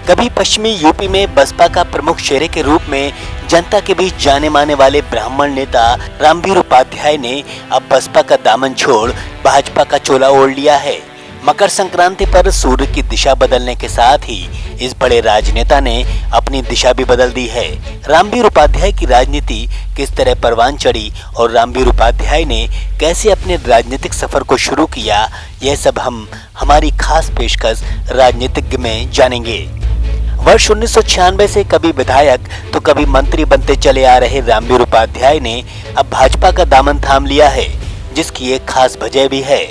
कभी पश्चिमी यूपी में बसपा का प्रमुख चेहरे के रूप में जनता के बीच जाने माने वाले ब्राह्मण नेता रामवीर उपाध्याय ने अब बसपा का दामन छोड़ भाजपा का चोला ओढ़ लिया है। मकर संक्रांति पर सूर्य की दिशा बदलने के साथ ही इस बड़े राजनेता ने अपनी दिशा भी बदल दी है। रामवीर उपाध्याय की राजनीति किस तरह परवान चढ़ी और रामवीर उपाध्याय ने कैसे अपने राजनीतिक सफर को शुरू किया, यह सब हम हमारी खास पेशकश राजनीतिज्ञ में जानेंगे। वर्ष 1996 से कभी विधायक तो कभी मंत्री बनते चले आ रहे रामवीर उपाध्याय ने अब भाजपा का दामन थाम लिया है, जिसकी एक खास वजह भी है।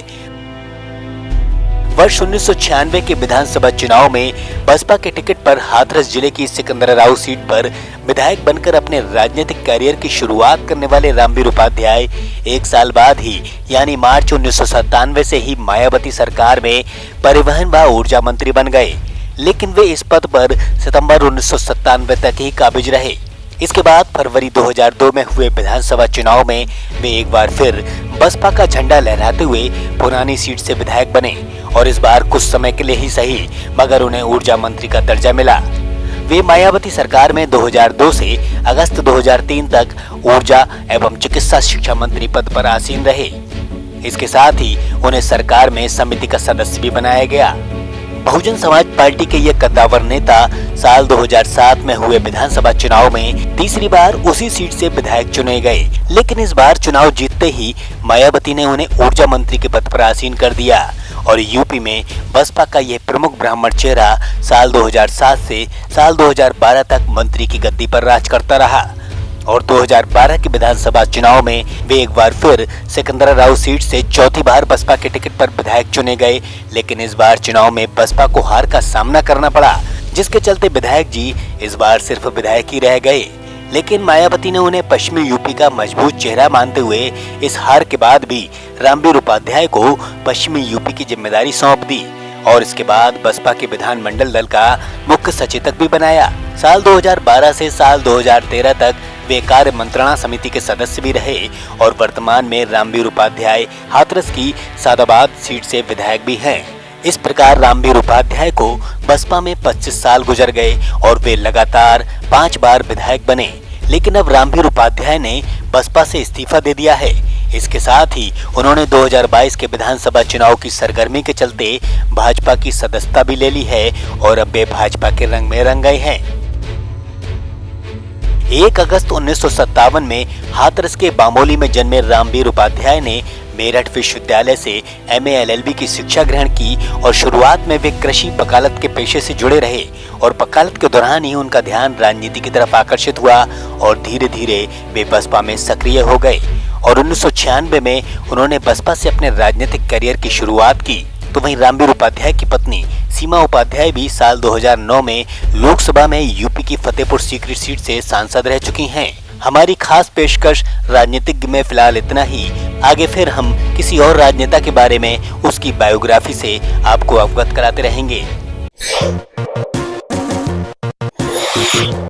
वर्ष 1996 के विधानसभा चुनाव में बसपा के टिकट पर हाथरस जिले की सिकंदराबाद सीट पर विधायक बनकर अपने राजनीतिक करियर की शुरुआत करने वाले रामवीर उपाध्याय एक साल बाद ही यानी मार्च 1997 से ही मायावती सरकार में परिवहन व ऊर्जा मंत्री बन गए, लेकिन वे इस पद पर सितंबर 1997 तक ही काबिज रहे। इसके बाद फरवरी 2002 में हुए विधानसभा चुनाव में वे एक बार फिर बसपा का झंडा लहराते हुए पुरानी सीट से विधायक बने और इस बार कुछ समय के लिए ही सही मगर उन्हें ऊर्जा मंत्री का दर्जा मिला। वे मायावती सरकार में 2002 से अगस्त 2003 तक ऊर्जा एवं चिकित्सा शिक्षा मंत्री पद पर आसीन रहे। इसके साथ ही उन्हें सरकार में समिति का सदस्य भी बनाया गया। बहुजन समाज पार्टी के ये कद्दावर नेता साल 2007 में हुए विधानसभा चुनाव में तीसरी बार उसी सीट से विधायक चुने गए, लेकिन इस बार चुनाव जीतते ही मायावती ने उन्हें ऊर्जा मंत्री के पद पर आसीन कर दिया और यूपी में बसपा का यह प्रमुख ब्राह्मण चेहरा साल 2007 से साल 2012 तक मंत्री की गद्दी पर राज करता रहा और 2012 के विधानसभा चुनाव में वे एक बार फिर सिकंदराबाद सीट से चौथी बार बसपा के टिकट पर विधायक चुने गए, लेकिन इस बार चुनाव में बसपा को हार का सामना करना पड़ा, जिसके चलते विधायक जी इस बार सिर्फ विधायक ही रह गए। लेकिन मायावती ने उन्हें पश्चिमी यूपी का मजबूत चेहरा मानते हुए इस हार के बाद भी रामवीर उपाध्याय को पश्चिमी यूपी की जिम्मेदारी सौंप दी और इसके बाद बसपा के विधानमंडल दल का मुख्य सचेतक भी बनाया। साल 2012 से साल 2013 तक वे कार्य मंत्रणा समिति के सदस्य भी रहे और वर्तमान में रामवीर उपाध्याय हाथरस की सादाबाद सीट से विधायक भी हैं। इस प्रकार रामवीर उपाध्याय को बसपा में 25 साल गुजर गए और वे लगातार 5 बार विधायक बने, लेकिन अब रामवीर उपाध्याय ने बसपा से इस्तीफा दे दिया है। इसके साथ ही उन्होंने 2022 के विधानसभा चुनाव की सरगर्मी के चलते भाजपा की सदस्यता भी ले ली है और अब वे भाजपा के रंग में रंग गए हैं। 1 अगस्त 1957 में हाथरस के बामोली में जन्मे रामवीर उपाध्याय ने मेरठ विश्वविद्यालय से MA LLB की शिक्षा ग्रहण की और शुरुआत में वे कृषि वकालत के पेशे से जुड़े रहे और वकालत के दौरान ही उनका ध्यान राजनीति की तरफ आकर्षित हुआ और धीरे धीरे वे बसपा में सक्रिय हो गए और 1996 में उन्होंने बसपा से अपने राजनीतिक करियर की शुरुआत की। तो वहीं रामवीर उपाध्याय की पत्नी सीमा उपाध्याय भी साल 2009 में लोकसभा में यूपी की फतेहपुर सीकरी सीट से सांसद रह चुकी हैं। हमारी खास पेशकश राजनीतिज्ञ में फिलहाल इतना ही। आगे फिर हम किसी और राजनेता के बारे में उसकी बायोग्राफी से आपको अवगत कराते रहेंगे।